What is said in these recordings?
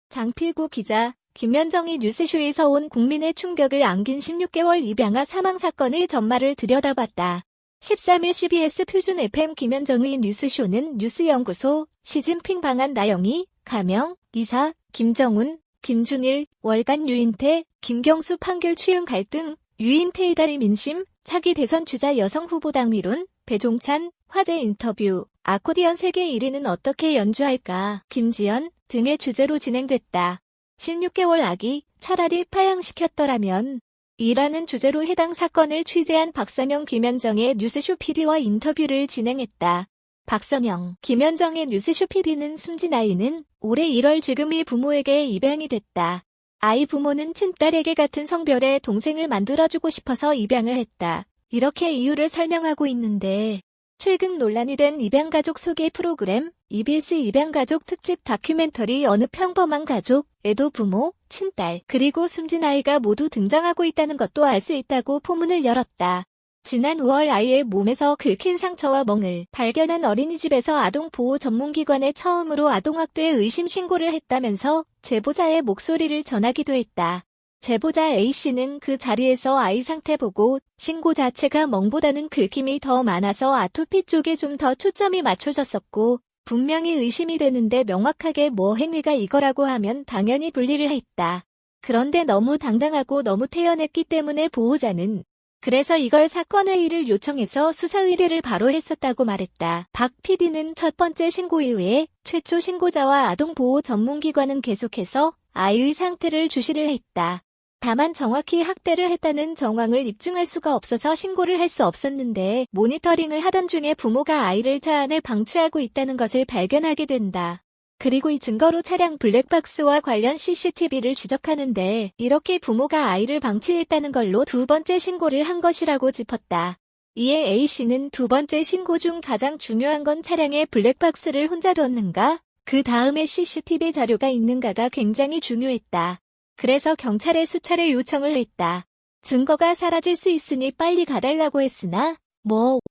장필구 기자, 김현정이 뉴스쇼에서 온 국민의 충격을 안긴 16개월 입양아 사망 사건의 전말을 들여다봤다. 13일 CBS 표준 FM 김현정의 뉴스쇼는 뉴스연구소, 시진핑 방한 나영희, 가명, 이사, 김정훈, 김준일, 월간 유인태, 김경수 판결 취응 갈등, 유인태의 달의 민심, 차기 대선 주자 여성 후보 당위론, 배종찬, 화제 인터뷰, 아코디언 세계 1위는 어떻게 연주할까, 김지연 등의 주제로 진행됐다. 16개월 아기, 차라리 파양시켰더라면 이라는 주제로 해당 사건을 취재한 박선영 김현정의 뉴스쇼 PD와 인터뷰를 진행했다. 박선영, 김현정의 뉴스쇼 PD는 숨진 아이는 올해 1월 지금의 부모에게 입양이 됐다. 아이 부모는 친딸에게 같은 성별의 동생을 만들어주고 싶어서 입양을 했다. 이렇게 이유를 설명하고 있는데 최근 논란이 된 입양가족 소개 프로그램 EBS 입양가족 특집 다큐멘터리 어느 평범한 가족에도 부모, 친딸, 그리고 숨진 아이가 모두 등장하고 있다는 것도 알 수 있다고 포문을 열었다. 지난 5월 아이의 몸에서 긁힌 상처와 멍을 발견한 어린이집에서 아동보호 전문기관에 처음으로 아동학대 의심 신고를 했다면서 제보자의 목소리를 전하기도 했다. 제보자 A씨는 그 자리에서 아이 상태 보고 신고 자체가 멍보다는 긁힘이 더 많아서 아토피 쪽에 좀 더 초점이 맞춰졌었고 분명히 의심이 되는데 명확하게 뭐 행위가 이거라고 하면 당연히 분리를 했다. 그런데 너무 당당하고 너무 태연했기 때문에 보호자는 그래서 이걸 사건회의를 요청해서 수사의뢰를 바로 했었다고 말했다. 박 PD는 첫 번째 신고 이후에 최초 신고자와 아동보호 전문기관은 계속해서 아이의 상태를 주시를 했다. 다만 정확히 학대를 했다는 정황을 입증할 수가 없어서 신고를 할 수 없었는데 모니터링을 하던 중에 부모가 아이를 차 안에 방치하고 있다는 것을 발견하게 된다. 그리고 이 증거로 차량 블랙박스와 관련 CCTV를 추적하는데 이렇게 부모가 아이를 방치했다는 걸로 두 번째 신고를 한 것이라고 짚었다. 이에 A씨는 두 번째 신고 중 가장 중요한 건 차량에 블랙박스를 혼자 뒀는가? 그 다음에 CCTV 자료가 있는가가 굉장히 중요했다. 그래서 경찰에 수차례 요청을 했다. 증거가 사라질 수 있으니 빨리 가달라고 했으나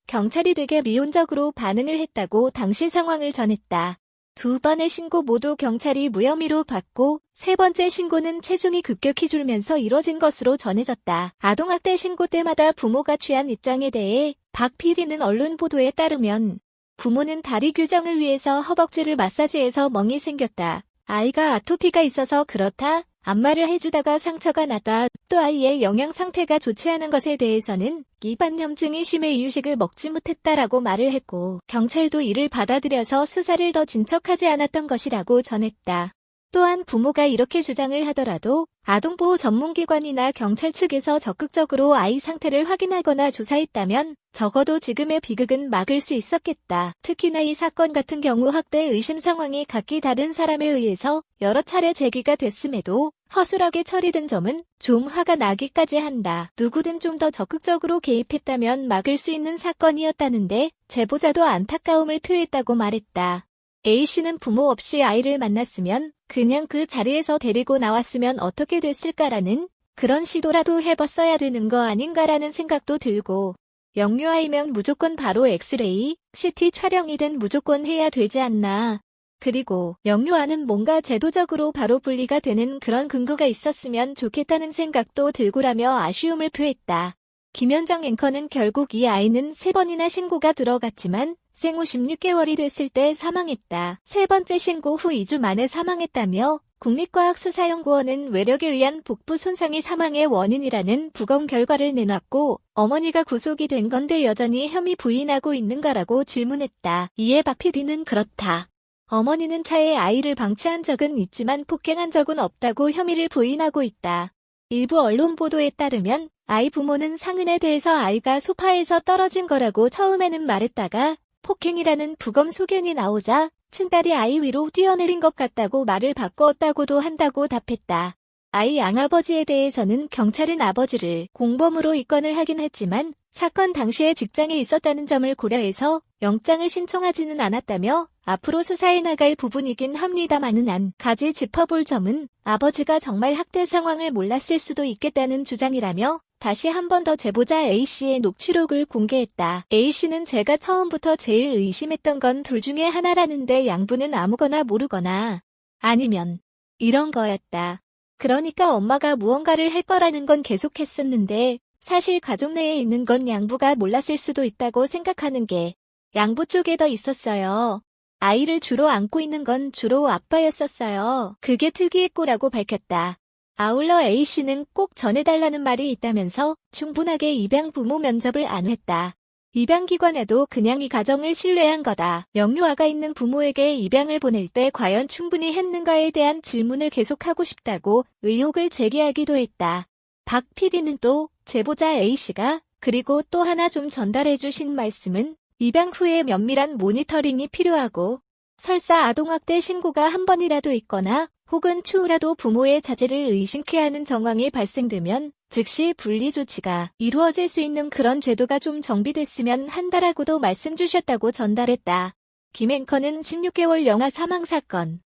경찰이 되게 미온적으로 반응을 했다고 당시 상황을 전했다. 두 번의 신고 모두 경찰이 무혐의로 받고 세 번째 신고는 체중이 급격히 줄면서 이뤄진 것으로 전해졌다. 아동학대 신고 때마다 부모가 취한 입장에 대해 박 PD는 언론 보도에 따르면 부모는 다리 교정을 위해서 허벅지를 마사지해서 멍이 생겼다. 아이가 아토피가 있어서 그렇다. 안마를 해주다가 상처가 났다. 또 아이의 영양 상태가 좋지 않은 것에 대해서는 기반염증이 심해 이유식을 먹지 못했다라고 말을 했고 경찰도 이를 받아들여서 수사를 더 진척하지 않았던 것이라고 전했다. 또한 부모가 이렇게 주장을 하더라도 아동보호 전문기관이나 경찰 측에서 적극적으로 아이 상태를 확인하거나 조사했다면 적어도 지금의 비극은 막을 수 있었겠다. 특히나 이 사건 같은 경우 학대 의심 상황이 각기 다른 사람에 의해서 여러 차례 제기가 됐음에도 허술하게 처리된 점은 좀 화가 나기까지 한다. 누구든 좀 더 적극적으로 개입했다면 막을 수 있는 사건이었다는데 제보자도 안타까움을 표했다고 말했다. A씨는 부모 없이 아이를 만났으면 그냥 그 자리에서 데리고 나왔으면 어떻게 됐을까라는 그런 시도라도 해봤어야 되는 거 아닌가라는 생각도 들고 영유아이면 무조건 바로 엑스레이, CT 촬영이든 무조건 해야 되지 않나. 그리고 영유아는 뭔가 제도적으로 바로 분리가 되는 그런 근거가 있었으면 좋겠다는 생각도 들고라며 아쉬움을 표했다. 김현정 앵커는 결국 이 아이는 3번이나 신고가 들어갔지만 생후 16개월이 됐을 때 사망했다. 세 번째 신고 후 2주 만에 사망했다며 국립과학수사연구원은 외력에 의한 복부 손상이 사망의 원인이라는 부검 결과를 내놨고 어머니가 구속이 된 건데 여전히 혐의 부인하고 있는가라고 질문했다. 이에 박 PD는 그렇다. 어머니는 차에 아이를 방치한 적은 있지만 폭행한 적은 없다고 혐의를 부인하고 있다. 일부 언론 보도에 따르면 아이 부모는 상흔에 대해서 아이가 소파에서 떨어진 거라고 처음에는 말했다가 폭행이라는 부검 소견이 나오자 친딸이 아이 위로 뛰어내린 것 같다고 말을 바꾸었다고도 한다고 답했다. 아이 양아버지에 대해서는 경찰은 아버지를 공범으로 입건을 하긴 했지만 사건 당시에 직장에 있었다는 점을 고려해서 영장을 신청하지는 않았다며 앞으로 수사해 나갈 부분이긴 합니다만은 한 가지 짚어볼 점은 아버지가 정말 학대 상황을 몰랐을 수도 있겠다는 주장이라며 다시 한 번 더 제보자 A씨의 녹취록을 공개했다. A씨는 제가 처음부터 제일 의심했던 건 둘 중에 하나라는데 양부는 아무거나 모르거나 아니면 이런 거였다. 그러니까 엄마가 무언가를 할 거라는 건 계속했었는데 사실 가족 내에 있는 건 양부가 몰랐을 수도 있다고 생각하는 게 양부 쪽에 더 있었어요. 아이를 주로 안고 있는 건 주로 아빠였었어요. 그게 특이했고라고 밝혔다. 아울러 A씨는 꼭 전해달라는 말이 있다면서 충분하게 입양 부모 면접을 안 했다. 입양기관에도 그냥 이 가정을 신뢰한 거다. 영유아가 있는 부모에게 입양을 보낼 때 과연 충분히 했는가에 대한 질문을 계속하고 싶다고 의혹을 제기하기도 했다. 박 PD는 또 제보자 A씨가 그리고 또 하나 좀 전달해 주신 말씀은 입양 후에 면밀한 모니터링이 필요하고 설사 아동학대 신고가 한 번이라도 있거나 혹은 추후라도 부모의 자제를 의심케 하는 정황이 발생되면 즉시 분리 조치가 이루어질 수 있는 그런 제도가 좀 정비됐으면 한다라고도 말씀 주셨다고 전달했다. 김 앵커는 16개월 영아 사망 사건.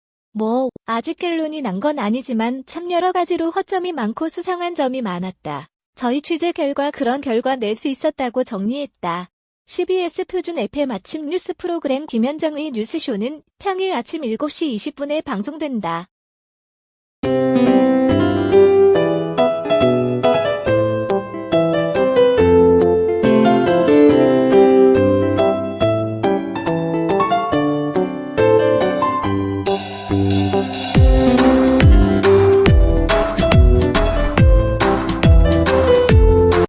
아직 결론이 난 건 아니지만 참 여러 가지로 허점이 많고 수상한 점이 많았다. 저희 취재 결과 그런 결과 낼 수 있었다고 정리했다. CBS 표준 FM 아침 뉴스 프로그램 김현정의 뉴스쇼는 평일 아침 7시 20분에 방송된다.